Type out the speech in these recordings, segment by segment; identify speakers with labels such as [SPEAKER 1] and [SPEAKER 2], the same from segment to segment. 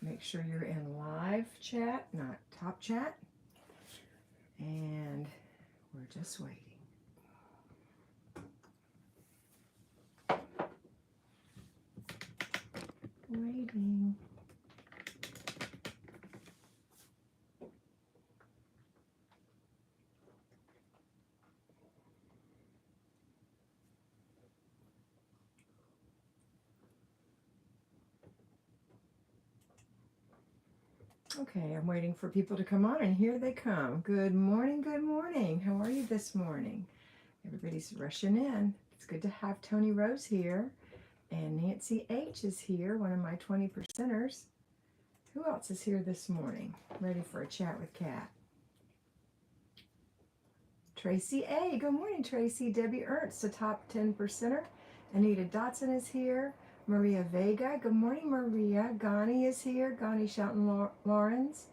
[SPEAKER 1] Make sure you're in live chat, not top chat. And we're just waiting. Waiting. Okay, I'm waiting for people to come on, and here they come. Good morning, good morning. How are you this morning? Everybody's rushing in. It's good to have Tony Rose here, and Nancy H is here, one of my 20 percenters. Who else is here this morning? Ready for a chat with Kat. Tracy A. Good morning, Tracy. Debbie Ernst, a top 10 percenter. Anita Dotson is here. Maria Vega. Good morning, Maria. Gani is here. Gani Shelton Lawrence.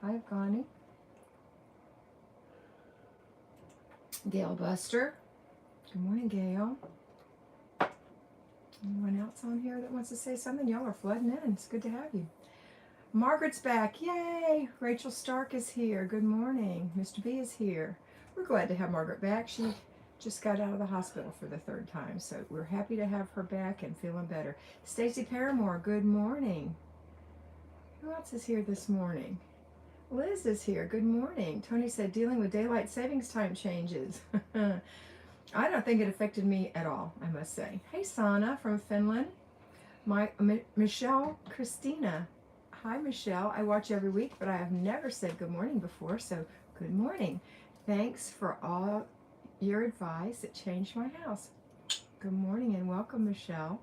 [SPEAKER 1] Hi, Gani. Gail Buster. Good morning, Gail. Anyone else on here that wants to say something? Y'all are flooding in. It's good to have you. Margaret's back. Yay! Rachel Stark is here. Good morning. Mr. B is here. We're glad to have Margaret back. She just got out of the hospital for the 3rd time, so we're happy to have her back and feeling better. Stacy Paramore, good morning. Who else is here this morning? Liz is here. Good morning. Tony said dealing with daylight savings time changes. I don't think it affected me at all, I must say. Hey, Sana from Finland. Michelle Christina. Hi, Michelle. I watch every week, but I have never said good morning before, so good morning. Thanks for all your advice. It changed my house. Good morning and welcome, Michelle.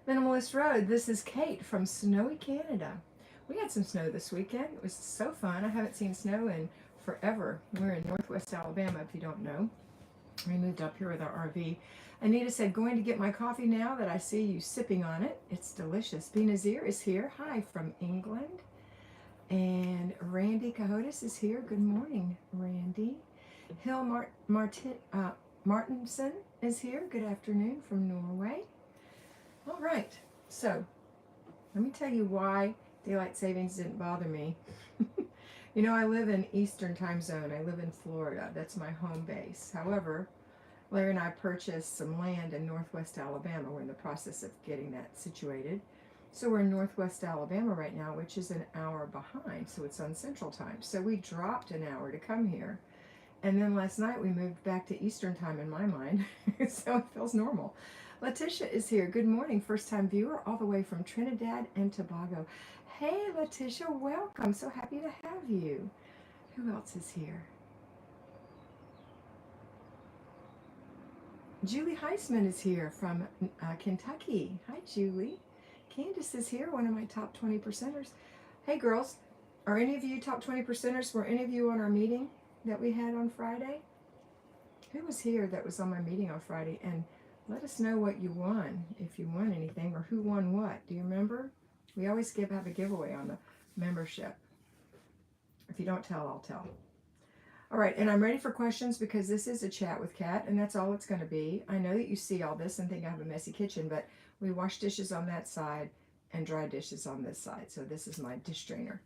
[SPEAKER 1] Minimalist Road. This is Kate from snowy Canada. We had some snow this weekend. It was so fun. I haven't seen snow in forever. We're in Northwest Alabama, if you don't know. We moved up here with our RV. Anita said, going to get my coffee now that I see you sipping on it. It's delicious. B. Nazir is here. Hi, from England. And Randy Cahotis is here. Good morning, Randy. Hill Martinson is here. Good afternoon from Norway. All right. So, let me tell you why daylight savings didn't bother me. You know, I live in Eastern time zone. I live in Florida. That's my home base. However, Larry and I purchased some land in Northwest Alabama. We're in the process of getting that situated. So we're in Northwest Alabama right now, which is an hour behind. So it's on Central Time. So we dropped an hour to come here. And then last night we moved back to Eastern Time in my mind. So it feels normal. Letitia is here. Good morning. First time viewer all the way from Trinidad and Tobago. Hey, Letitia, welcome. So happy to have you. Who else is here? Julie Heisman is here from Kentucky. Hi, Julie. Candace is here, one of my top 20 percenters. Hey, girls, are any of you top 20 percenters? Were any of you on our meeting that we had on Friday? Who was here that was on my meeting on Friday? And let us know what you won, if you won anything, or who won what. Do you remember? We always have a giveaway on the membership. If you don't tell, I'll tell. All right, and I'm ready for questions because this is a chat with Kat, and that's all it's going to be. I know that you see all this and think I have a messy kitchen, but we wash dishes on that side and dry dishes on this side. So this is my dish drainer.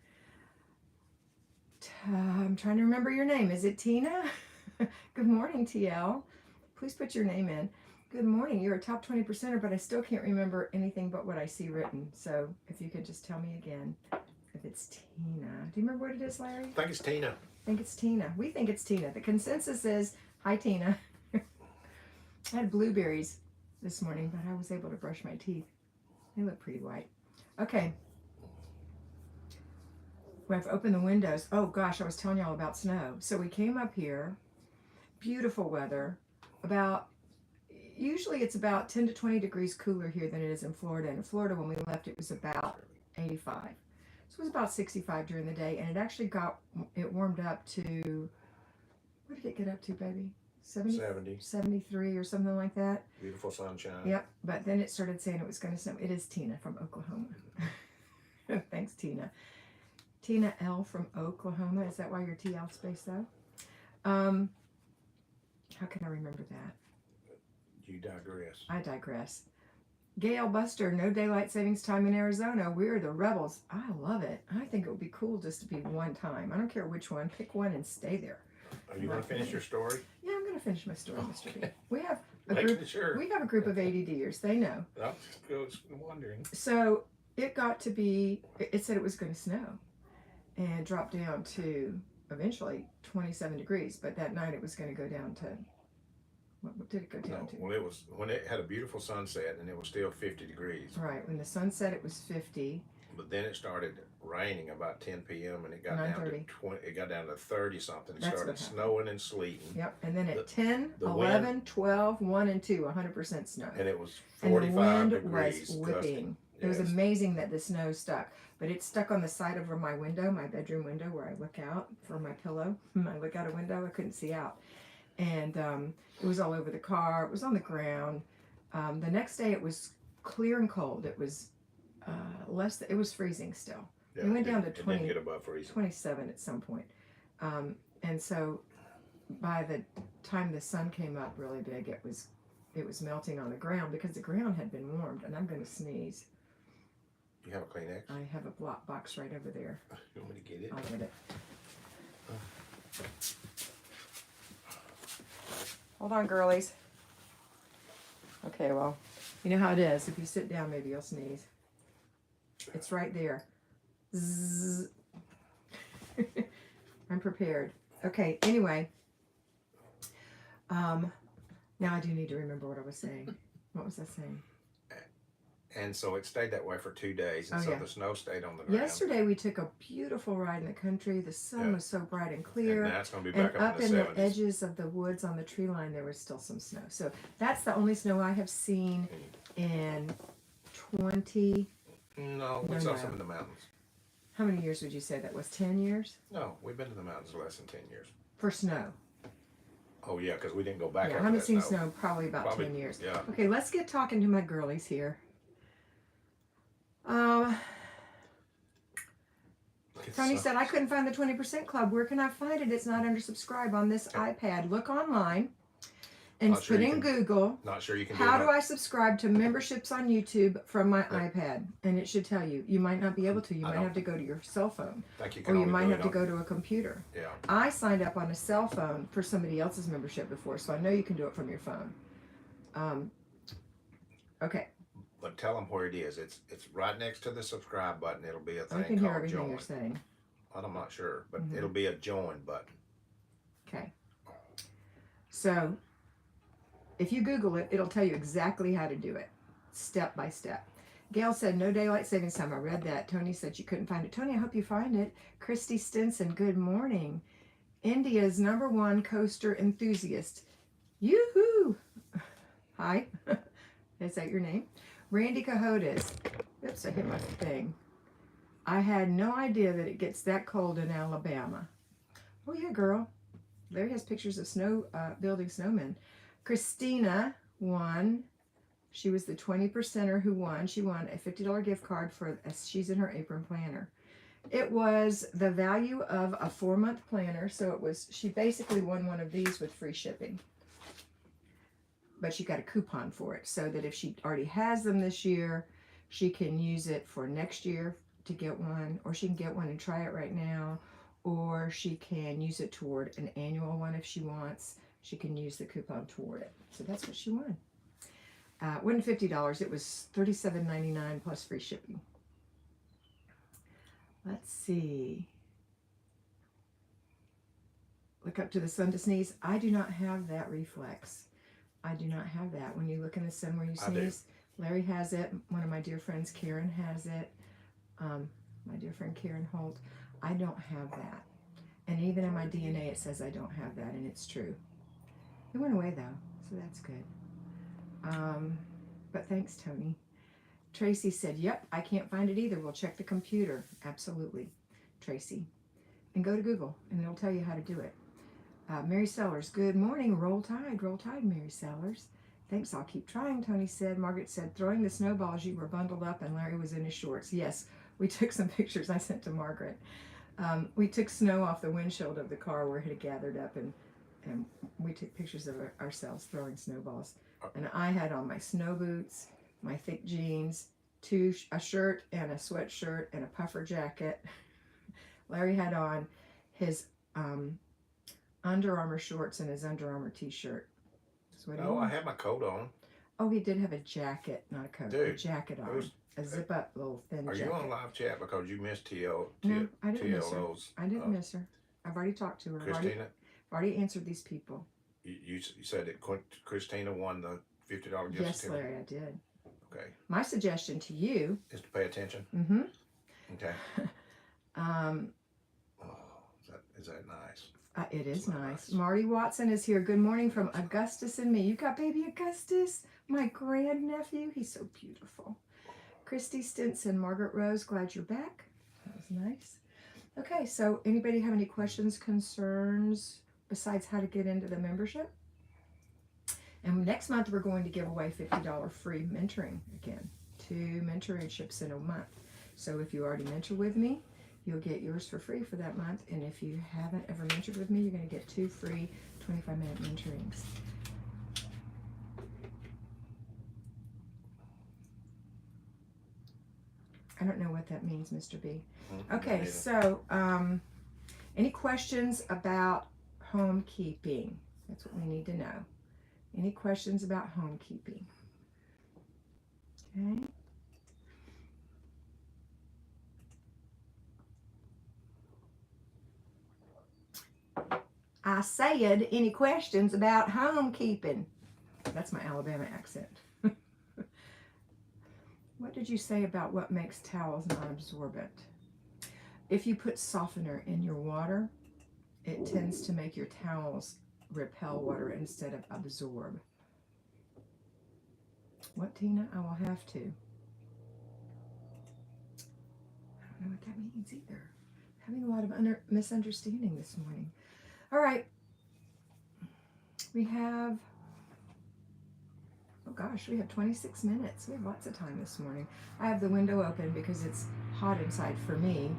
[SPEAKER 1] I'm trying to remember your name. Is it Tina? Good morning, TL. Please put your name in. Good morning. You're a top 20 percenter, but I still can't remember anything but what I see written. So if you could just tell me again if it's Tina. Do you remember what it is, Larry?
[SPEAKER 2] I think it's Tina.
[SPEAKER 1] I think it's Tina. We think it's Tina. The consensus is, hi, Tina. I had blueberries this morning, but I was able to brush my teeth. They look pretty white. Okay. We have to open the windows. Oh, gosh, I was telling y'all about snow. So we came up here. Beautiful weather. Usually it's about 10 to 20 degrees cooler here than it is in Florida. And in Florida, when we left, it was about 85. So it was about 65 during the day, and it actually warmed up to, what did it get up to, baby? 70? 73 or something like that.
[SPEAKER 2] Beautiful sunshine.
[SPEAKER 1] Yep, but then it started saying it was going to snow. It is Tina from Oklahoma. Thanks, Tina. Tina L from Oklahoma. Is that why you're TL space, though? How can I remember that?
[SPEAKER 2] You digress.
[SPEAKER 1] I digress. Gail Buster, no daylight savings time in Arizona. We're the rebels. I love it. I think it would be cool just to be one time. I don't care which one. Pick one and stay there.
[SPEAKER 2] Are you going to finish your story?
[SPEAKER 1] Yeah, I'm going to finish my story, Mr. B. We have a
[SPEAKER 2] Making
[SPEAKER 1] group.
[SPEAKER 2] sure.
[SPEAKER 1] We have a group of ADDers. They know.
[SPEAKER 2] I was wondering.
[SPEAKER 1] So it got to be. It said it was going to snow, and dropped down to eventually 27 degrees. But that night it was going to go down to. What did it go down to?
[SPEAKER 2] Well, it was when it had a beautiful sunset and it was still 50 degrees.
[SPEAKER 1] Right. When the sun set, it was 50.
[SPEAKER 2] But then it started raining about 10 p.m. and it got down to 20. It got down to 30 something. It started snowing and sleeting.
[SPEAKER 1] Yep. And then at 10, 11, wind, 12, 1 and 2, 100% snow.
[SPEAKER 2] And it was 45 degrees.
[SPEAKER 1] And the wind was whipping. Yes. It was amazing that the snow stuck. But it stuck on the side of my window, my bedroom window, where I look out for my pillow. I look out a window, I couldn't see out. And it was all over the car. It was on the ground. The next day it was clear and cold. It was it was freezing still. Yeah, it went down to 20,
[SPEAKER 2] didn't get above freezing.
[SPEAKER 1] 27 at some point. And so by the time the sun came up really big, it was melting on the ground because the ground had been warmed. And I'm going to sneeze.
[SPEAKER 2] You have a Kleenex?
[SPEAKER 1] I have a block box right over there.
[SPEAKER 2] You want me to get it?
[SPEAKER 1] I'll get it. Hold on, girlies. Okay, well, you know how it is. If you sit down, maybe you'll sneeze. It's right there. Zzz. I'm prepared. Okay, anyway. Now I do need to remember what I was saying. What was I saying?
[SPEAKER 2] And so it stayed that way for 2 days, and the snow stayed on the ground.
[SPEAKER 1] Yesterday we took a beautiful ride in the country. The sun was so bright and clear.
[SPEAKER 2] And now it's going to be back
[SPEAKER 1] up
[SPEAKER 2] in the 70s.
[SPEAKER 1] The edges of the woods on the tree line, there was still some snow. So that's the only snow I have seen in 20.
[SPEAKER 2] No, we saw some in the mountains.
[SPEAKER 1] How many years would you say that was? 10 years?
[SPEAKER 2] No, we've been to the mountains less than 10 years.
[SPEAKER 1] For snow?
[SPEAKER 2] Oh, yeah, because we didn't go back.
[SPEAKER 1] Yeah, I haven't seen snow probably about 10 years.
[SPEAKER 2] Yeah.
[SPEAKER 1] Okay, let's get talking to my girlies here. Tony said, I couldn't find the 20% club. Where can I find it? It's not under subscribe on this iPad. Look online and put in Google.
[SPEAKER 2] Not sure you can
[SPEAKER 1] How do I subscribe to memberships on YouTube from my iPad? And it should tell you. You might not be able to. You might have to go to your cell phone. Or you might have to go to a computer.
[SPEAKER 2] Yeah.
[SPEAKER 1] I signed up on a cell phone for somebody else's membership before, so I know you can do it from your phone. Okay.
[SPEAKER 2] But tell them where it is. It's right next to the subscribe button. It'll be a thing
[SPEAKER 1] I can
[SPEAKER 2] called
[SPEAKER 1] hear everything
[SPEAKER 2] join.
[SPEAKER 1] you're saying.
[SPEAKER 2] Well, I'm not sure, but it'll be a join button.
[SPEAKER 1] Okay. So, if you Google it, it'll tell you exactly how to do it, step by step. Gail said, no daylight savings time. I read that. Tony said she couldn't find it. Tony, I hope you find it. Christy Stinson, good morning. India's #1 coaster enthusiast. Yoo-hoo! Hi. Is that your name? Randy Cahotas. Oops, I hit my thing. I had no idea that it gets that cold in Alabama. Oh, yeah, girl. Larry has pictures of snow, building snowmen. Christina won. She was the 20%er who won. She won a $50 gift card for, she's in her apron planner. It was the value of a 4-month planner. So she basically won one of these with free shipping. But she got a coupon for it so that if she already has them this year, she can use it for next year to get one, or she can get one and try it right now, or she can use it toward an annual one if she wants. She can use the coupon toward it. So that's what she won. It wasn't $50. It was $37.99 plus free shipping. Let's see. Look up to the sun to sneeze. I do not have that reflex. I do not have that. When you look in the sun where you sneeze, Larry has it. One of my dear friends, Karen, has it. My dear friend Karen Holt. I don't have that. And even in my DNA, it says I don't have that, and it's true. It went away, though, so that's good. But thanks, Tony. Tracy said, yep, I can't find it either. We'll check the computer. Absolutely, Tracy. And go to Google, and it'll tell you how to do it. Mary Sellers, good morning. Roll Tide, Mary Sellers. Thanks, I'll keep trying, Tony said. Margaret said, throwing the snowballs, you were bundled up and Larry was in his shorts. Yes, we took some pictures I sent to Margaret. We took snow off the windshield of the car where it had gathered up, and we took pictures of ourselves throwing snowballs. And I had on my snow boots, my thick jeans, a shirt and a sweatshirt and a puffer jacket. Larry had on his Under Armour shorts and his Under Armour t-shirt.
[SPEAKER 2] Oh, I had my coat on.
[SPEAKER 1] Oh, he did have a jacket, not a coat.
[SPEAKER 2] Dude,
[SPEAKER 1] a jacket on. A zip-up little thin jacket.
[SPEAKER 2] Are you on live chat because you missed
[SPEAKER 1] No, I didn't miss her. I didn't miss her. I've already talked to her.
[SPEAKER 2] Christina?
[SPEAKER 1] I've already answered these people.
[SPEAKER 2] You said that Christina won the $50 gift
[SPEAKER 1] Yes,
[SPEAKER 2] certificate?
[SPEAKER 1] Larry, I did.
[SPEAKER 2] Okay.
[SPEAKER 1] My suggestion to you
[SPEAKER 2] is to pay attention?
[SPEAKER 1] Mm-hmm.
[SPEAKER 2] Okay. Is that nice?
[SPEAKER 1] It is nice. Marty Watson is here. Good morning from Augustus and me. You got baby Augustus, my grandnephew. He's so beautiful. Christy Stinson, Margaret Rose, glad you're back. That was nice. Okay, so anybody have any questions, concerns, besides how to get into the membership? And next month we're going to give away $50 free mentoring again. 2 mentorships in a month. So if you already mentor with me, you'll get yours for free for that month. And if you haven't ever mentored with me, you're going to get 2 free 25-minute mentorings. I don't know what that means, Mr. B. Okay, so any questions about homekeeping? That's what we need to know. Any questions about homekeeping? Okay. I said, any questions about homekeeping? That's my Alabama accent. What did you say about what makes towels non-absorbent? If you put softener in your water, it tends to make your towels repel water instead of absorb. What, Tina? I will have to. I don't know what that means either. I'm having a lot of misunderstanding this morning. All right. We have, oh gosh, we have 26 minutes. We have lots of time this morning. I have the window open because it's hot inside for me.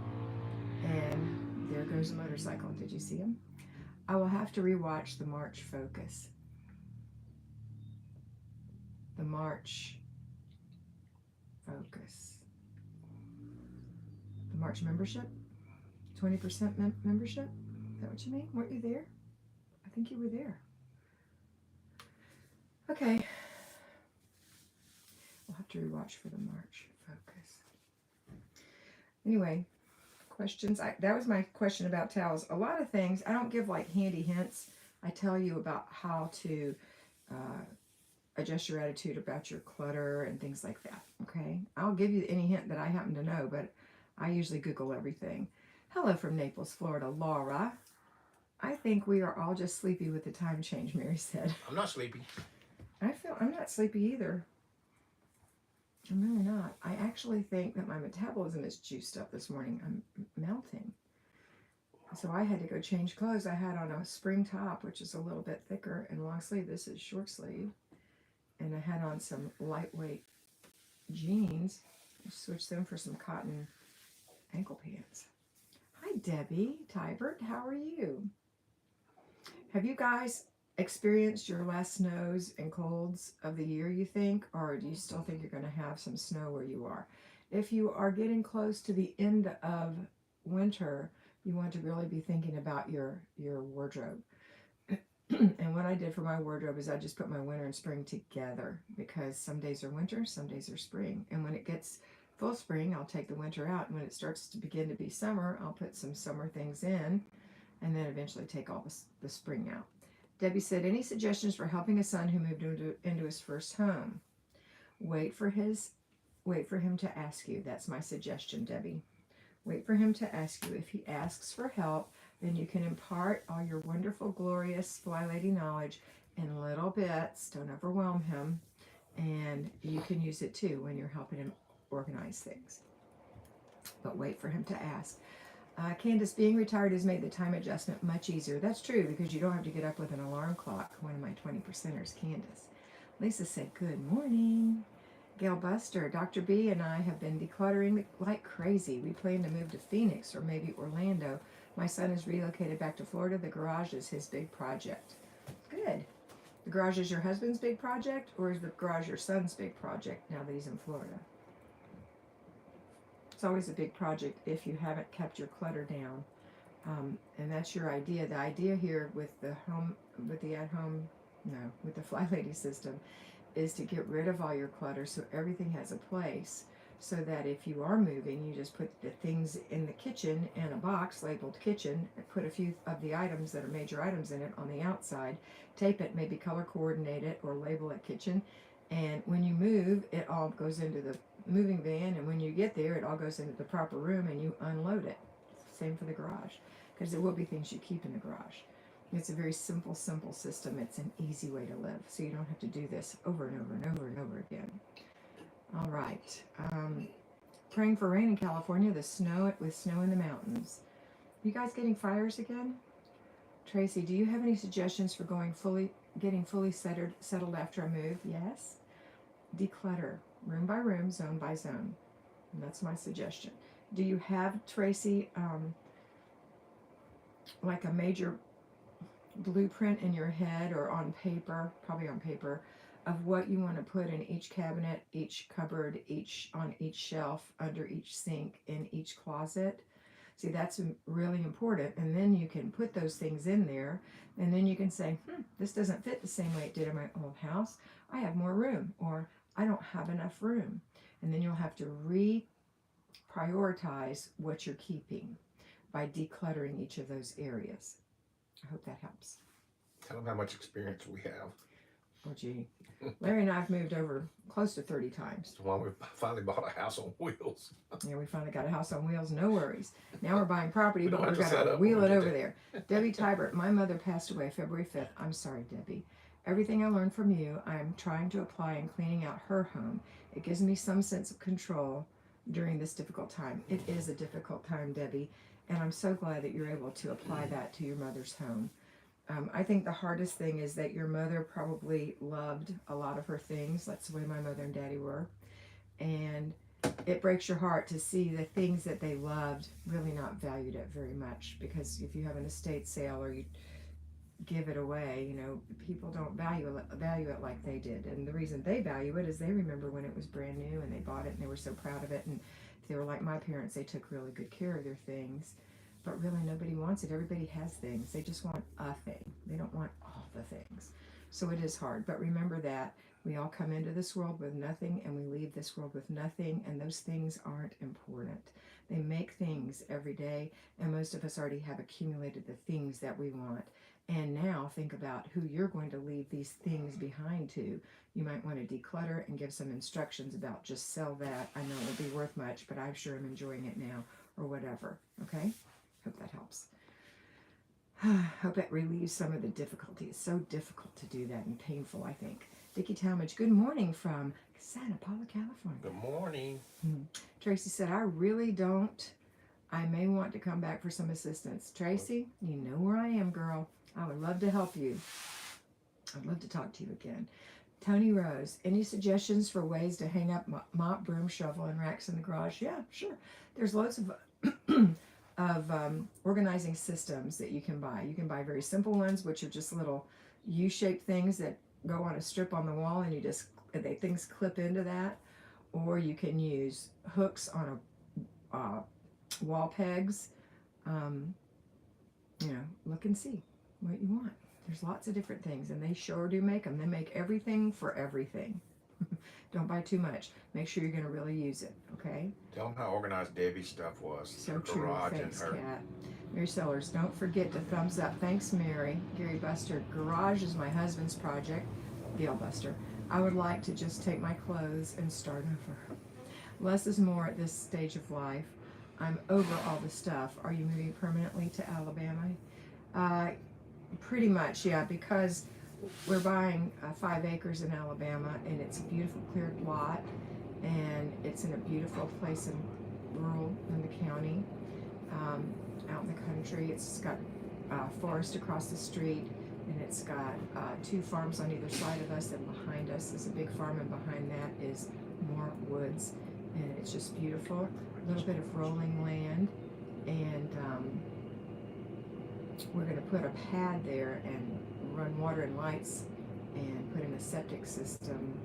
[SPEAKER 1] And there goes a motorcycle. Did you see him? I will have to rewatch the March Focus. The March Focus. The March membership? 20% membership? Is that what you mean? Weren't you there? I think you were there. Okay. We'll have to rewatch for the March Focus. Anyway, questions? That was my question about towels. A lot of things, I don't give like handy hints. I tell you about how to adjust your attitude about your clutter and things like that. Okay? I'll give you any hint that I happen to know, but I usually Google everything. Hello from Naples, Florida, Laura. I think we are all just sleepy with the time change, Mary said.
[SPEAKER 2] I'm not sleepy.
[SPEAKER 1] I'm not sleepy either. I'm really not. I actually think that my metabolism is juiced up this morning. I'm melting. So I had to go change clothes. I had on a spring top, which is a little bit thicker and long sleeve. This is short sleeve. And I had on some lightweight jeans. I switched them for some cotton ankle pants. Hi, Debbie Tybert. How are you? Have you guys experienced your last snows and colds of the year, you think? Or do you still think you're going to have some snow where you are? If you are getting close to the end of winter, you want to really be thinking about your wardrobe. And what I did for my wardrobe is I just put my winter and spring together, because some days are winter, some days are spring. And when it gets full spring, I'll take the winter out. And when it starts to begin to be summer, I'll put some summer things in, and then eventually take all the spring out. Debbie said, any suggestions for helping a son who moved into his first home? Wait for him to ask you. That's my suggestion, Debbie. Wait for him to ask you. If he asks for help, then you can impart all your wonderful, glorious Flylady knowledge in little bits. Don't overwhelm him. And you can use it too when you're helping him organize things. But wait for him to ask. Candace, being retired has made the time adjustment much easier. That's true, because you don't have to get up with an alarm clock. One of my 20%ers, Candace. Lisa said, good morning. Gail Buster, Dr. B and I have been decluttering like crazy. We plan to move to Phoenix or maybe Orlando. My son is relocated back to Florida. The garage is his big project. Good. The garage is your husband's big project, or is the garage your son's big project now that he's in Florida? It's always a big project if you haven't kept your clutter down. And that's your idea. The idea here with the with the Flylady system is to get rid of all your clutter so everything has a place, so that if you are moving, you just put the things in the kitchen in a box labeled kitchen, and put a few of the items that are major items in it on the outside, tape it, maybe color coordinate it or label it kitchen, and when you move, it all goes into the moving van, and when you get there, it all goes into the proper room and you unload it. Same for the garage, because there will be things you keep in the garage. It's a very simple system. It's an easy way to live, so you don't have to do this over and over and over and over again. All right. Praying for rain in California, with snow in the mountains. You guys getting fires again? Tracy, do you have any suggestions for getting fully settled after I move? Yes. Declutter, room by room, zone by zone. And that's my suggestion. Do you have, Tracy, like a major blueprint in your head or on paper, probably on paper, of what you want to put in each cabinet, each cupboard, on each shelf, under each sink, in each closet? See, that's really important. And then you can put those things in there, and then you can say, this doesn't fit the same way it did in my old house. I have more room, or I don't have enough room. And then you'll have to reprioritize what you're keeping by decluttering each of those areas. I hope that helps.
[SPEAKER 2] Tell them how much experience we have.
[SPEAKER 1] Oh, gee. Larry and I have moved over close to 30 times.
[SPEAKER 2] That's why we finally bought a house on wheels.
[SPEAKER 1] Yeah, we finally got a house on wheels. No worries. Now we're buying property, but we're going to
[SPEAKER 2] wheel
[SPEAKER 1] it over there. Debbie Tybert, my mother passed away February 5th. I'm sorry, Debbie. Everything I learned from you, I'm trying to apply in cleaning out her home. It gives me some sense of control during this difficult time. It is a difficult time, Debbie, and I'm so glad that you're able to apply that to your mother's home. I think the hardest thing is that your mother probably loved a lot of her things. That's the way my mother and daddy were. And it breaks your heart to see the things that they loved really not valued it very much. Because if you have an estate sale or you give it away, people don't value it like they did. And the reason they value it is they remember when it was brand new and they bought it and they were so proud of it. And if they were like my parents, they took really good care of their things. But really, nobody wants it. Everybody has things. They just want a thing. They don't want all the things. So it is hard. But remember that we all come into this world with nothing, and we leave this world with nothing, and those things aren't important. They make things every day, and most of us already have accumulated the things that we want. And now think about who you're going to leave these things behind to. You might want to declutter and give some instructions about just sell that. I know it won't be worth much, but I'm sure I'm enjoying it now, or whatever. Okay? Hope that helps. Hope that relieves some of the difficulty. It's so difficult to do that and painful, I think. Dickie Talmadge, good morning from Santa Paula, California.
[SPEAKER 2] Good morning.
[SPEAKER 1] Tracy said, I really don't. I may want to come back for some assistance. Tracy, you know where I am, girl. I would love to help you. I'd love to talk to you again. Tony Rose, any suggestions for ways to hang up mop, broom, shovel, and racks in the garage? Yeah, sure. There's loads of organizing systems that you can buy. You can buy very simple ones, which are just little U-shaped things that go on a strip on the wall, and things clip into that. Or you can use hooks on wall pegs. Look and see what you want. There's lots of different things, and they sure do make them. They make everything for everything. Don't buy too much. Make sure you're going to really use it, okay?
[SPEAKER 2] Tell them how organized Debbie's stuff was.
[SPEAKER 1] So true. Thanks, Kat. Mary Sellers, don't forget to thumbs up. Thanks, Mary. Gary Buster, garage is my husband's project. Gail Buster, I would like to just take my clothes and start over. Less is more at this stage of life. I'm over all the stuff. Are you moving permanently to Alabama? Pretty much, yeah, because we're buying 5 acres in Alabama, and it's a beautiful cleared lot, and it's in a beautiful place in the county, out in the country. It's got forest across the street, and it's got 2 farms on either side of us, and behind us is a big farm, and behind that is more woods, and it's just beautiful. A little bit of rolling land, and we're going to put a pad there and run water and lights and put in a septic system,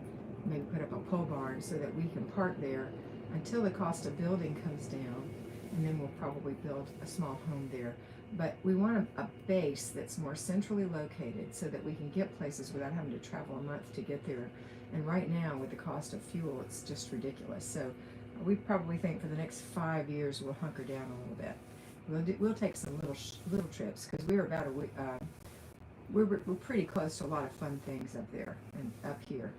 [SPEAKER 1] maybe put up a pole barn so that we can park there until the cost of building comes down, and then we'll probably build a small home there. But we want a base that's more centrally located so that we can get places without having to travel a month to get there. And right now, with the cost of fuel, it's just ridiculous. So we probably think for the next 5 years we'll hunker down a little bit. We'll take some little trips because we're about a week. We're pretty close to a lot of fun things up there and up here.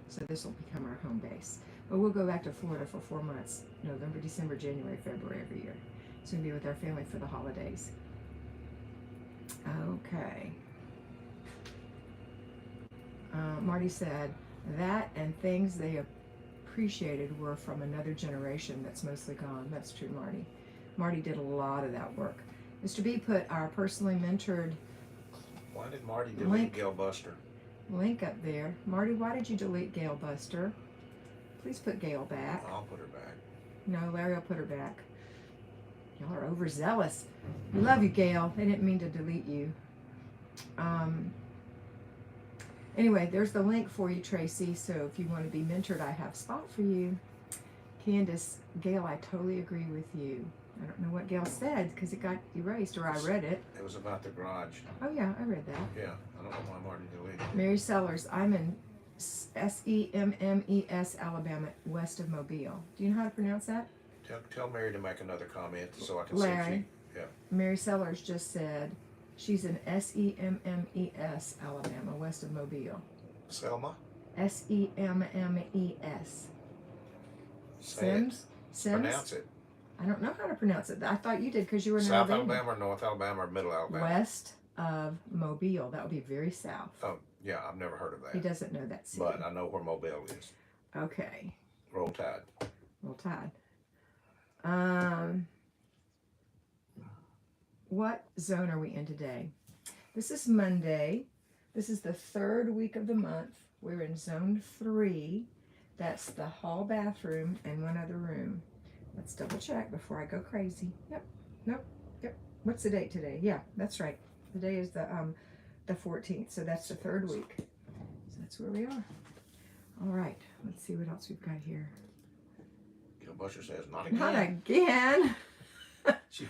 [SPEAKER 1] So this will become our home base. But we'll go back to Florida for 4 months: November, December, January, February every year. So we'll be with our family for the holidays. Okay. Marty said that and things they appreciated were from another generation that's mostly gone. That's true, Marty. Marty did a lot of that work. Mr. B put our personally mentored.
[SPEAKER 2] Why did Marty delete Gail Buster?
[SPEAKER 1] Link up there. Marty, why did you delete Gail Buster? Please put Gail back.
[SPEAKER 2] I'll put her back.
[SPEAKER 1] No, Larry will put her back. Y'all are overzealous. We love you, Gail. They didn't mean to delete you. Anyway, there's the link for you, Tracy. So if you want to be mentored, I have a spot for you. Candace, Gail, I totally agree with you. I don't know what Gail said because it got erased, or I read it.
[SPEAKER 2] It was about the garage.
[SPEAKER 1] Oh yeah, I read that.
[SPEAKER 2] Yeah, I don't know why Marty deleted it.
[SPEAKER 1] Mary Sellers, I'm in Semmes, Alabama, west of Mobile. Do you know how to pronounce that?
[SPEAKER 2] Tell Mary to make another comment so I can
[SPEAKER 1] Larry,
[SPEAKER 2] see if she. Yeah.
[SPEAKER 1] Mary Sellers just said she's in Semmes, Alabama, west of Mobile.
[SPEAKER 2] Selma?
[SPEAKER 1] Semmes. Sims?
[SPEAKER 2] Pronounce it.
[SPEAKER 1] I don't know how to pronounce it. I thought you did because you were in
[SPEAKER 2] South
[SPEAKER 1] Alabama.
[SPEAKER 2] Alabama or North Alabama or Middle Alabama?
[SPEAKER 1] West of Mobile. That would be very south.
[SPEAKER 2] Oh, yeah, I've never heard of that.
[SPEAKER 1] He doesn't know that city.
[SPEAKER 2] But I know where Mobile is.
[SPEAKER 1] Okay.
[SPEAKER 2] Roll Tide.
[SPEAKER 1] Roll Tide. What zone are we in today? This is Monday. This is the 3rd week of the month. We're in zone 3. That's the hall bathroom and one other room. Let's double check before I go crazy. Yep. Nope. Yep. What's the date today? Yeah, that's right. The day is the 14th. So that's the 3rd week. So that's where we are. All right. Let's see what else we've got here.
[SPEAKER 2] Gil Buster says, not again.
[SPEAKER 1] Not again.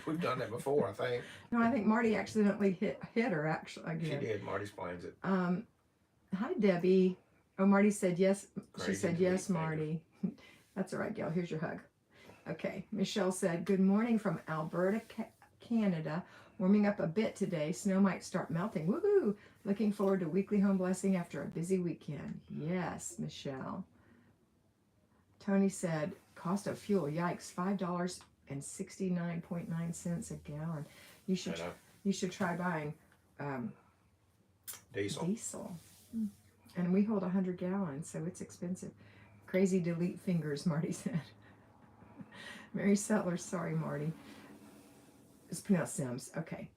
[SPEAKER 2] We've done that before, I think.
[SPEAKER 1] No, I think Marty accidentally hit her again.
[SPEAKER 2] She did. Marty explains it.
[SPEAKER 1] Hi, Debbie. Oh, Marty said yes.
[SPEAKER 2] Crazy
[SPEAKER 1] She said yes, Marty. That's all right, Gail. Here's your hug. Okay. Michelle said, good morning from Alberta, Canada. Warming up a bit today. Snow might start melting. Woohoo! Looking forward to weekly home blessing after a busy weekend. Yes, Michelle. Tony said, cost of fuel. Yikes. $5.69.9 a gallon. You should try buying diesel. And we hold 100 gallons, so it's expensive. Crazy delete fingers, Marty said. Mary Settlers, sorry, Marty. It's pronounced Sims. Okay.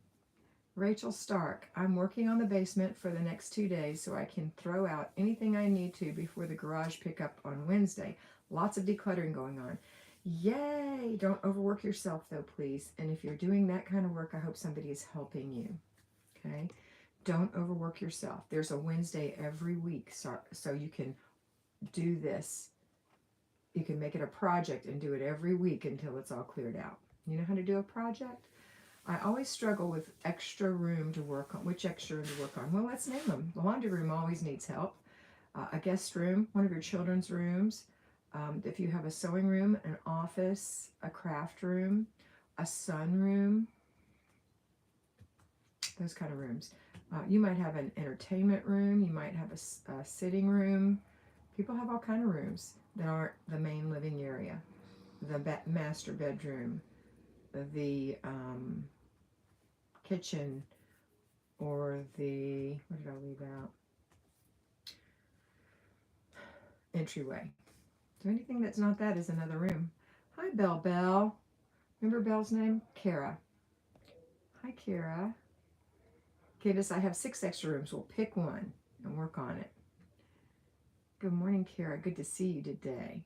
[SPEAKER 1] Rachel Stark, I'm working on the basement for the next 2 days so I can throw out anything I need to before the garage pickup on Wednesday. Lots of decluttering going on. Yay! Don't overwork yourself, though, please. And if you're doing that kind of work, I hope somebody is helping you. Okay? Don't overwork yourself. There's a Wednesday every week, so you can do this. You can make it a project and do it every week until it's all cleared out. You know how to do a project? I always struggle with extra room to work on. Which extra room to work on? Well, let's name them. The laundry room always needs help. A guest room, one of your children's rooms. If you have a sewing room, an office, a craft room, a sunroom, those kind of rooms. You might have an entertainment room. You might have a sitting room. People have all kind of rooms that aren't the main living area. The master bedroom, the kitchen, or the, what did I leave out? Entryway. So anything that's not that is another room. Hi, Bell. Remember Belle's name? Kara. Hi, Kara. Candace, I have 6 extra rooms. We'll pick one and work on it. Good morning, Kara. Good to see you today.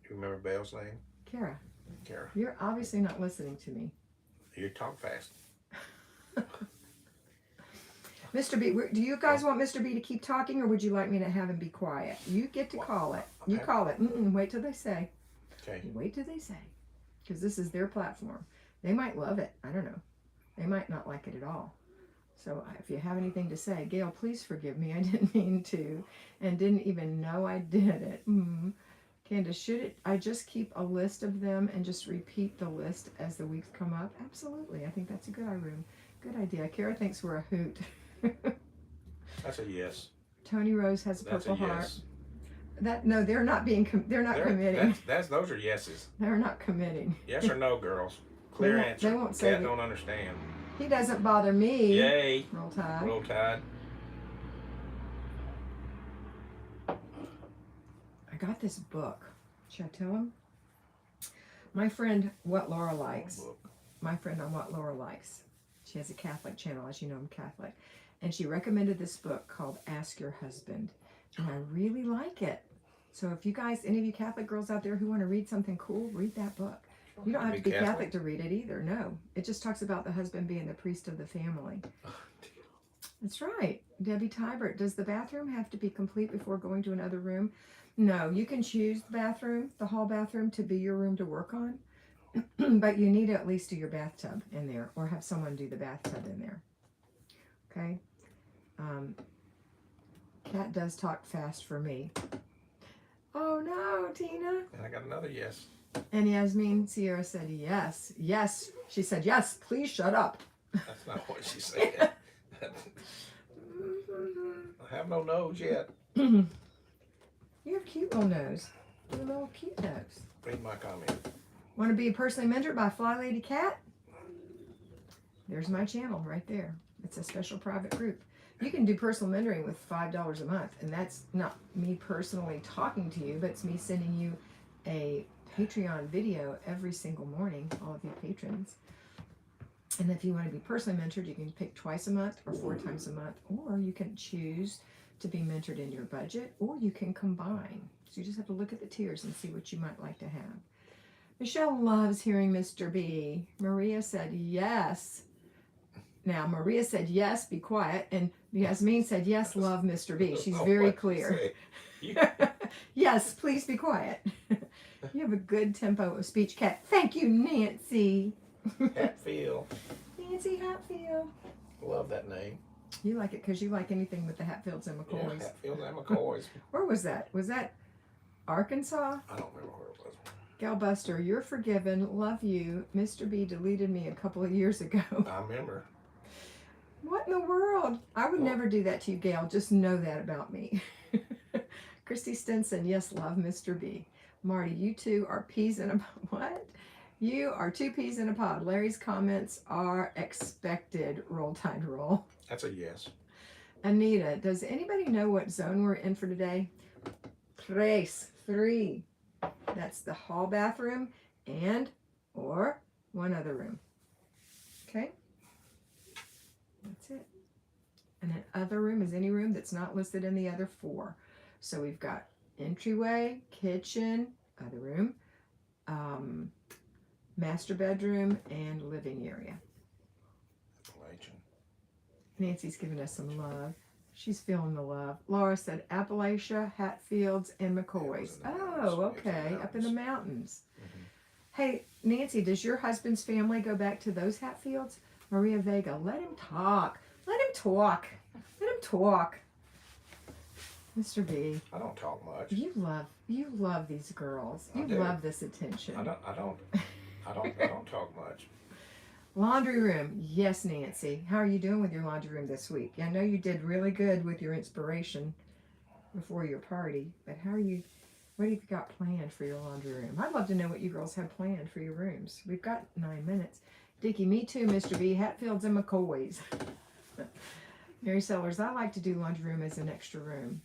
[SPEAKER 2] Do you remember Belle's name?
[SPEAKER 1] Kara.
[SPEAKER 2] Kara.
[SPEAKER 1] You're obviously not listening to me.
[SPEAKER 2] You talk fast.
[SPEAKER 1] Mr. B, do you guys want Mr. B to keep talking, or would you like me to have him be quiet? You get to call it. You call it. Wait till they say.
[SPEAKER 2] Okay.
[SPEAKER 1] Wait till they say. Because this is their platform. They might love it. I don't know. They might not like it at all. So if you have anything to say, Gail, please forgive me. I didn't mean to and didn't even know I did it. Candace, should I just keep a list of them and just repeat the list as the weeks come up? Absolutely. I think that's a good idea. Kara thinks we're a hoot.
[SPEAKER 2] That's a yes.
[SPEAKER 1] Tony Rose has a purple heart.
[SPEAKER 2] Yes.
[SPEAKER 1] No, they're not committing.
[SPEAKER 2] Those are yeses.
[SPEAKER 1] They're not committing.
[SPEAKER 2] Yes or no, girls. Clear answer.
[SPEAKER 1] They won't say
[SPEAKER 2] Kat don't understand.
[SPEAKER 1] He doesn't bother me.
[SPEAKER 2] Yay.
[SPEAKER 1] Roll Tide.
[SPEAKER 2] Roll Tide.
[SPEAKER 1] I got this book. Should I tell him? My friend, What Laura Likes. My friend on What Laura Likes. She has a Catholic channel, as you know, I'm Catholic. And she recommended this book called Ask Your Husband. And I really like it. So if you guys, any of you Catholic girls out there who want to read something cool, read that book. You don't have to be Catholic to read it either. No. It just talks about the husband being the priest of the family. That's right. Debbie Tybert, does the bathroom have to be complete before going to another room? No, you can choose the bathroom, the hall bathroom, to be your room to work on. But you need to at least do your bathtub in there, or have someone do the bathtub in there. Okay? Kat does talk fast for me. Oh no, Tina.
[SPEAKER 2] And I got another yes.
[SPEAKER 1] And Yasmin Sierra said yes. Yes. She said, yes, please shut up.
[SPEAKER 2] That's not what she said. I have no nose yet.
[SPEAKER 1] You have a cute little nose. You have a little cute nose.
[SPEAKER 2] Read my comment.
[SPEAKER 1] Want to be personally mentored by Flylady Kat? There's my channel right there. It's a special private group. You can do personal mentoring with $5 a month. And that's not me personally talking to you, but it's me sending you a Patreon video every single morning, all of you patrons. And if you want to be personally mentored, you can pick twice a month or 4 times a month, or you can choose to be mentored in your budget, or you can combine. So you just have to look at the tiers and see what you might like to have. Michelle loves hearing Mr. B. Maria said yes. Now, Maria said yes, be quiet. And Yasmin said yes, love Mr. B. She's very clear. Yes, please be quiet. You have a good tempo of speech, Kat. Thank you, Nancy.
[SPEAKER 2] Hatfield.
[SPEAKER 1] Nancy Hatfield.
[SPEAKER 2] Love that name.
[SPEAKER 1] You like it because you like anything with the Hatfields and McCoys.
[SPEAKER 2] Yeah, Hatfields and McCoys.
[SPEAKER 1] Where was that? Was that Arkansas?
[SPEAKER 2] I don't remember where it was.
[SPEAKER 1] Gal Buster, you're forgiven. Love you. Mr. B deleted me a couple of years ago.
[SPEAKER 2] I remember.
[SPEAKER 1] What in the world? I would never do that to you, Gail. Just know that about me. Christy Stinson, yes, love Mr. B. Marty, you two are peas in a what? You are 2 peas in a pod. Larry's comments are expected. Roll Tide roll.
[SPEAKER 2] That's a yes.
[SPEAKER 1] Anita, does anybody know what zone we're in for today? 3. That's the hall bathroom and or one other room. Okay? That's it. And an other room is any room that's not listed in the other 4. So we've got entryway, kitchen, other room, master bedroom, and living area. Nancy's giving us some love. She's feeling the love. Laura said Appalachia, Hatfields, and McCoys. Oh, okay. Up in the mountains. Mm-hmm. Hey, Nancy, does your husband's family go back to those Hatfields? Maria Vega, let him talk. Let him talk. Let him talk. Mr. B.
[SPEAKER 2] I don't talk much.
[SPEAKER 1] You love these girls. You love this attention.
[SPEAKER 2] I don't talk much.
[SPEAKER 1] Laundry room. Yes, Nancy. How are you doing with your laundry room this week? I know you did really good with your inspiration before your party, but what have you got planned for your laundry room? I'd love to know what you girls have planned for your rooms. We've got 9 minutes. Dickie, me too, Mr. B. Hatfields and McCoys. Mary Sellers, I like to do laundry room as an extra room.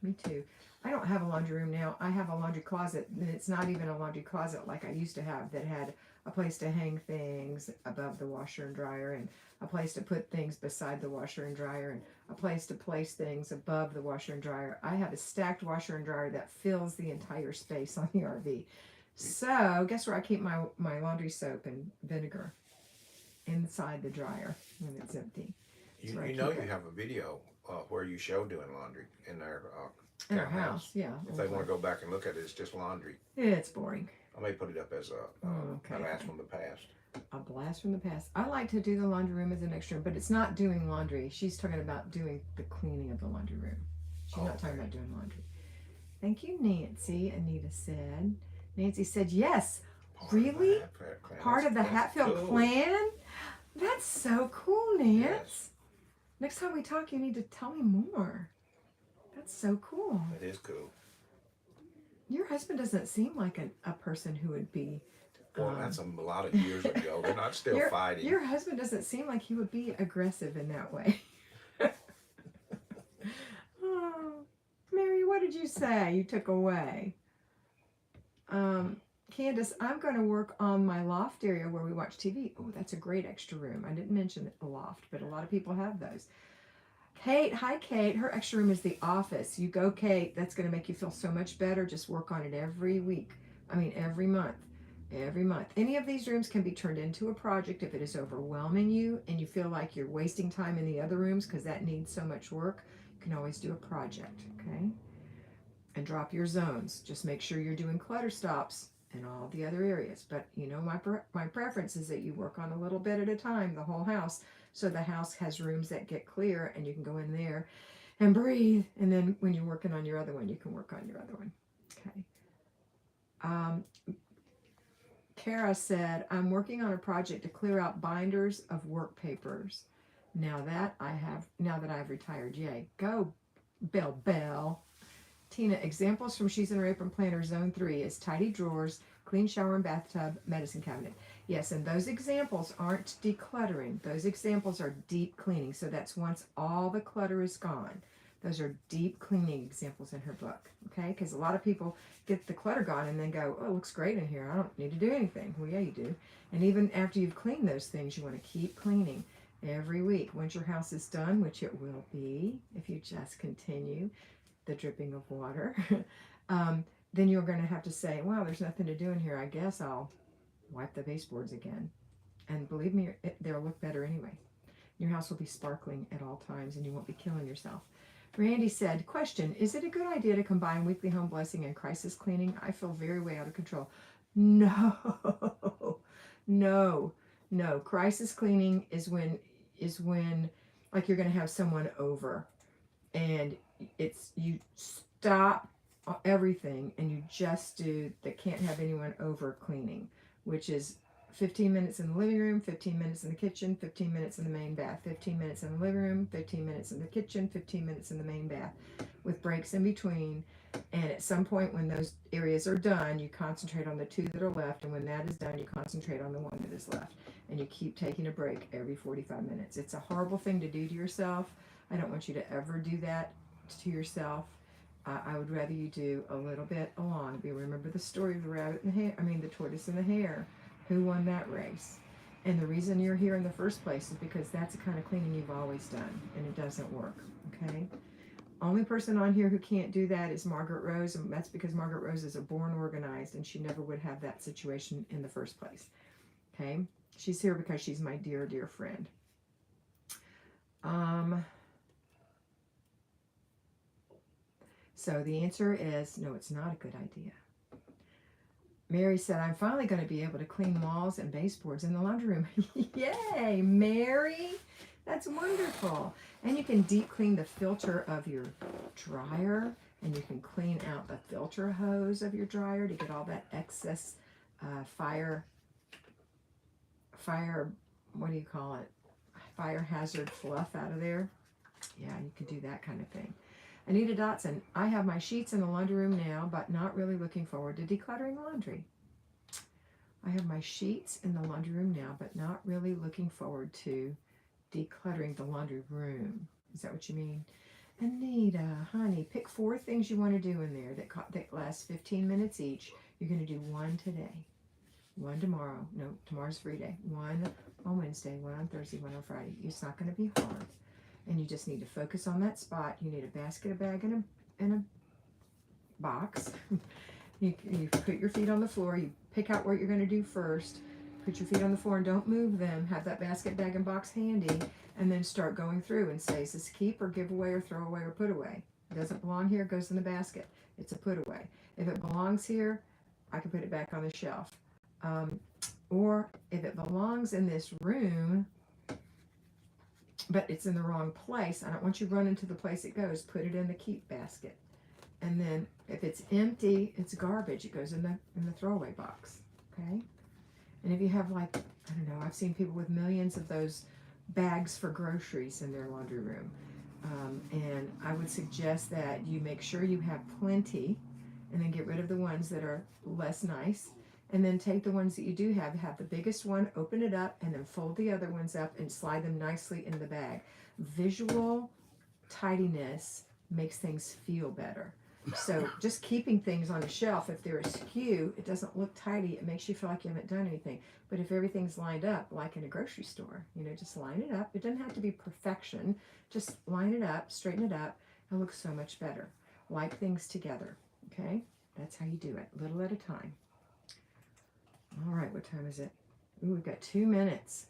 [SPEAKER 1] Me too. I don't have a laundry room now. I have a laundry closet, and it's not even a laundry closet like I used to have that had a place to hang things above the washer and dryer, and a place to put things beside the washer and dryer, and a place to place things above the washer and dryer. I have a stacked washer and dryer that fills the entire space on the RV. So guess where I keep my laundry soap and vinegar? Inside the dryer when it's empty.
[SPEAKER 2] You know you have a video where you show doing laundry in their
[SPEAKER 1] in our house. Yeah.
[SPEAKER 2] If they want to go back and look at it, it's just laundry.
[SPEAKER 1] It's boring.
[SPEAKER 2] I may put it up as a blast from the past.
[SPEAKER 1] A blast from the past. I like to do the laundry room as an extra room, but it's not doing laundry. She's talking about doing the cleaning of the laundry room. She's not talking about doing laundry. Thank you, Nancy. Anita said. Nancy said, yes. Really? Part of the Hatfield clan? That's so cool, Nance. Yes. Next time we talk, you need to tell me more. That's so cool.
[SPEAKER 2] It is cool.
[SPEAKER 1] Your husband doesn't seem like a person who would be...
[SPEAKER 2] Well, that's a lot of years ago. They're not still fighting.
[SPEAKER 1] Your husband doesn't seem like he would be aggressive in that way. Oh, Mary, what did you say you took away? Candace, I'm going to work on my loft area where we watch TV. Oh, that's a great extra room. I didn't mention the loft, but a lot of people have those. Kate, hi Kate. Her extra room is the office. You go, Kate. That's going to make you feel so much better. Just work on it every week. Every month. Every month. Any of these rooms can be turned into a project if it is overwhelming you and you feel like you're wasting time in the other rooms because that needs so much work. You can always do a project, okay? And drop your zones. Just make sure you're doing clutter stops in all the other areas. But you know, my preference is that you work on a little bit at a time, the whole house, so the house has rooms that get clear and you can go in there and breathe. And then when you're working on your other one, you can work on your other one, okay? Kara said, I'm working on a project to clear out binders of work papers. Now that I've retired. Yay. Go, Bell. Tina, examples from She's in Her Apron Planner Zone 3 is tidy drawers, clean shower and bathtub, medicine cabinet. Yes, and those examples aren't decluttering. Those examples are deep cleaning. So that's once all the clutter is gone. Those are deep cleaning examples in her book, okay? Because a lot of people get the clutter gone and then go, oh, it looks great in here. I don't need to do anything. Well, yeah, you do. And even after you've cleaned those things, you want to keep cleaning every week. Once your house is done, which it will be if you just continue the dripping of water, then you're going to have to say, wow, there's nothing to do in here. I guess I'll wipe the baseboards again. And believe me, they'll look better anyway. Your house will be sparkling at all times and you won't be killing yourself. Randy said, question, is it a good idea to combine weekly home blessing and crisis cleaning? I feel very way out of control. No. Crisis cleaning is when like you're going to have someone over and you stop everything and you just do the can't have anyone over cleaning, which is 15 minutes in the living room, 15 minutes in the kitchen, 15 minutes in the main bath, 15 minutes in the living room, 15 minutes in the kitchen, 15 minutes in the main bath with breaks in between. And at some point when those areas are done, you concentrate on the two that are left. And when that is done, you concentrate on the one that is left. And you keep taking a break every 45 minutes. It's a horrible thing to do to yourself. I don't want you to ever do that to yourself. I would rather you do a little bit along. You remember the story of the rabbit and the tortoise and the hare. Who won that race? And the reason you're here in the first place is because that's the kind of cleaning you've always done, and it doesn't work, okay? Only person on here who can't do that is Margaret Rose, and that's because Margaret Rose is a born organized, and she never would have that situation in the first place, okay? She's here because she's my dear, dear friend. So the answer is, no, it's not a good idea. Mary said, I'm finally going to be able to clean walls and baseboards in the laundry room. Yay, Mary. That's wonderful. And you can deep clean the filter of your dryer, and you can clean out the filter hose of your dryer to get all that excess fire, what do you call it? Fire hazard fluff out of there. Yeah, you can do that kind of thing. Anita Dotson, I have my sheets in the laundry room now, but not really looking forward to decluttering laundry. I have my sheets in the laundry room now, but not really looking forward to decluttering the laundry room. Is that what you mean? Anita, honey, pick 4 things you want to do in there that last 15 minutes each. You're going to do 1 today, 1 tomorrow. No, tomorrow's free day. 1 on Wednesday, 1 on Thursday, 1 on Friday. It's not going to be hard. And you just need to focus on that spot. You need a basket, a bag, and a box. You put your feet on the floor. You pick out what you're going to do first. Put your feet on the floor and don't move them. Have that basket, bag, and box handy, and then start going through and say, is this keep or give away or throw away or put away? It doesn't belong here, it goes in the basket. It's a put away. If it belongs here, I can put it back on the shelf. Or if it belongs in this room, but it's in the wrong place, I don't want you running to the place it goes, put it in the keep basket. And then if it's empty, it's garbage, it goes in the throwaway box, okay? And if you have, like, I don't know, I've seen people with millions of those bags for groceries in their laundry room. And I would suggest that you make sure you have plenty and then get rid of the ones that are less nice. And then take the ones that you do have the biggest one, open it up, and then fold the other ones up and slide them nicely in the bag. Visual tidiness makes things feel better. So just keeping things on a shelf, if they're askew, it doesn't look tidy. It makes you feel like you haven't done anything. But if everything's lined up, like in a grocery store, just line it up. It doesn't have to be perfection. Just line it up, straighten it up, and it looks so much better. Like things together, okay? That's how you do it, little at a time. All right, what time is it? Ooh, we've got 2 minutes.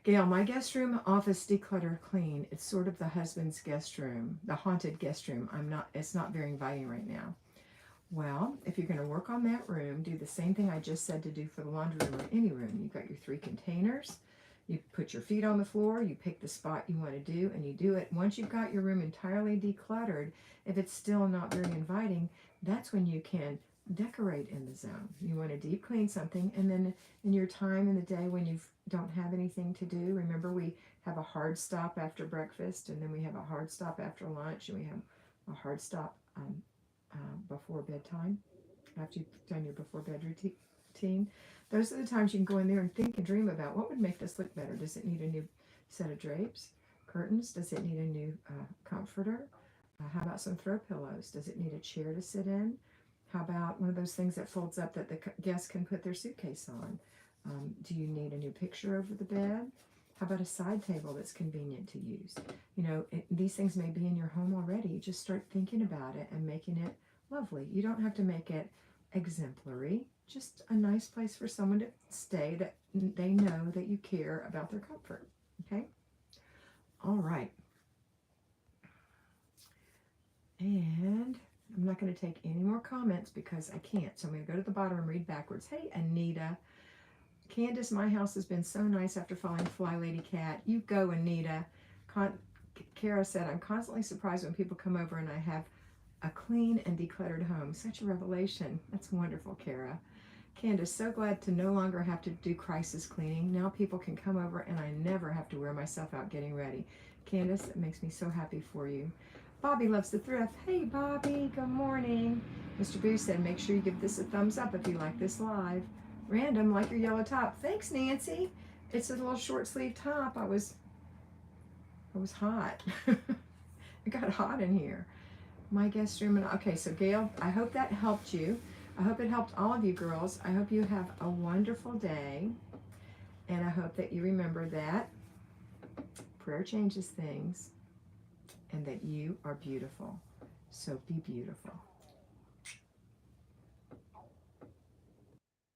[SPEAKER 1] Gail, my guest room, office, declutter, clean. It's sort of the husband's guest room, the haunted guest room. It's not very inviting right now. Well, if you're going to work on that room, do the same thing I just said to do for the laundry room or any room. You've got your 3 containers. You put your feet on the floor. You pick the spot you want to do, and you do it. Once you've got your room entirely decluttered, if it's still not very inviting, that's when you can decorate in the zone. You want to deep clean something, and then in your time in the day when you don't have anything to do, remember we have a hard stop after breakfast, and then we have a hard stop after lunch, and we have a hard stop before bedtime, after you've done your before bed routine. Those are the times you can go in there and think and dream about what would make this look better. Does it need a new set of drapes, curtains? Does it need a new comforter? How about some throw pillows? Does it need a chair to sit in? How about one of those things that folds up that the guests can put their suitcase on? Do you need a new picture over the bed? How about a side table that's convenient to use? These things may be in your home already. Just start thinking about it and making it lovely. You don't have to make it exemplary. Just a nice place for someone to stay that they know that you care about their comfort. Okay? All right. And I'm not going to take any more comments because I can't. So I'm going to go to the bottom and read backwards. Hey, Anita. Candace, my house has been so nice after following Flylady Kat. You go, Anita. Kara said, I'm constantly surprised when people come over and I have a clean and decluttered home. Such a revelation. That's wonderful, Kara. Candace, so glad to no longer have to do crisis cleaning. Now people can come over and I never have to wear myself out getting ready. Candace, it makes me so happy for you. Bobby loves the thrift. Hey, Bobby, good morning. Mr. Beer said, make sure you give this a thumbs up if you like this live. Random, like your yellow top. Thanks, Nancy. It's a little short sleeve top. I was hot. It got hot in here. My guest room. Okay, so Gail, I hope that helped you. I hope it helped all of you girls. I hope you have a wonderful day. And I hope that you remember that prayer changes things and that you are beautiful. So be beautiful.